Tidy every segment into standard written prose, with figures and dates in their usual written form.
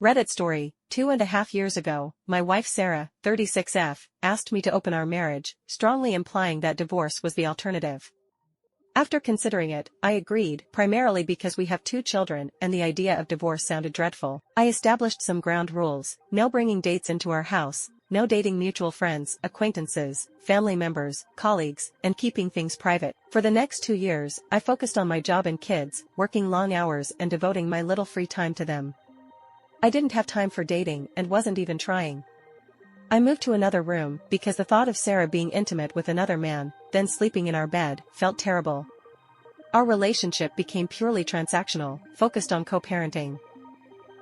Reddit story: 2.5 years ago, my wife Sarah, 36F, asked me to open our marriage, strongly implying that divorce was the alternative. After considering it, I agreed, primarily because we have 2 children and the idea of divorce sounded dreadful. I established some ground rules: no bringing dates into our house, no dating mutual friends, acquaintances, family members, colleagues, and keeping things private. For the next 2 years, I focused on my job and kids, working long hours and devoting my little free time to them. I didn't have time for dating and wasn't even trying. I moved to another room because the thought of Sarah being intimate with another man, then sleeping in our bed, felt terrible. Our relationship became purely transactional, focused on co-parenting.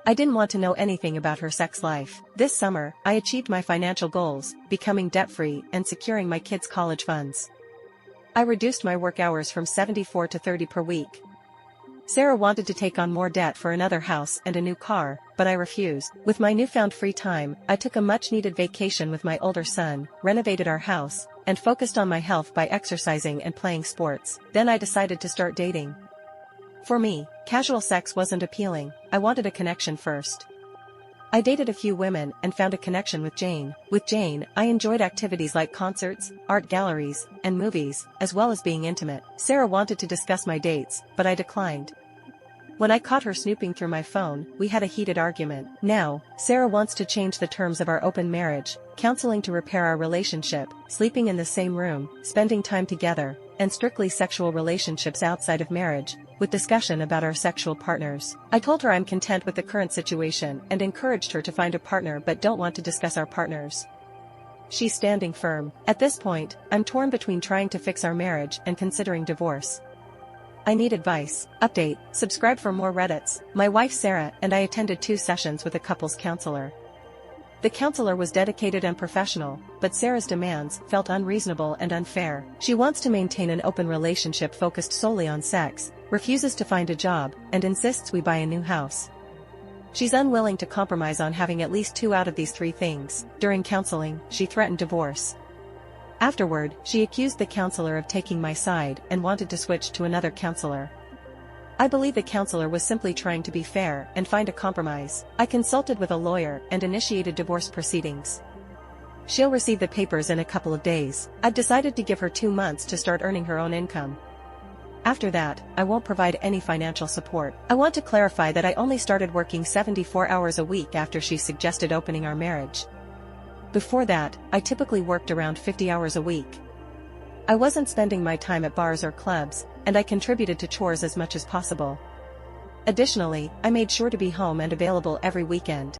I didn't want to know anything about her sex life. This summer, I achieved my financial goals, becoming debt-free and securing my kids' college funds. I reduced my work hours from 74 to 30 per week. Sarah wanted to take on more debt for another house and a new car, but I refused. With my newfound free time, I took a much-needed vacation with my older son, renovated our house, and focused on my health by exercising and playing sports. Then I decided to start dating. For me, casual sex wasn't appealing. I wanted a connection first. I dated a few women and found a connection with Jane. With Jane, I enjoyed activities like concerts, art galleries, and movies, as well as being intimate. Sarah wanted to discuss my dates, but I declined. When I caught her snooping through my phone, we had a heated argument. Now, Sarah wants to change the terms of our open marriage, counseling to repair our relationship, sleeping in the same room, spending time together, and strictly sexual relationships outside of marriage, with discussion about our sexual partners. I told her I'm content with the current situation and encouraged her to find a partner but don't want to discuss our partners. She's standing firm. At this point, I'm torn between trying to fix our marriage and considering divorce. I need advice. Update: subscribe for more Reddits. My wife Sarah and I attended 2 sessions with a couples counselor. The counselor was dedicated and professional, but Sarah's demands felt unreasonable and unfair. She wants to maintain an open relationship focused solely on sex, refuses to find a job, and insists we buy a new house. She's unwilling to compromise on having at least 2 out of these 3 things. During counseling, she threatened divorce. Afterward, she accused the counselor of taking my side and wanted to switch to another counselor. I believe the counselor was simply trying to be fair and find a compromise. I consulted with a lawyer and initiated divorce proceedings. She'll receive the papers in a couple of days. I've decided to give her 2 months to start earning her own income. After that, I won't provide any financial support. I want to clarify that I only started working 74 hours a week after she suggested opening our marriage. Before that, I typically worked around 50 hours a week. I wasn't spending my time at bars or clubs, and I contributed to chores as much as possible. Additionally, I made sure to be home and available every weekend.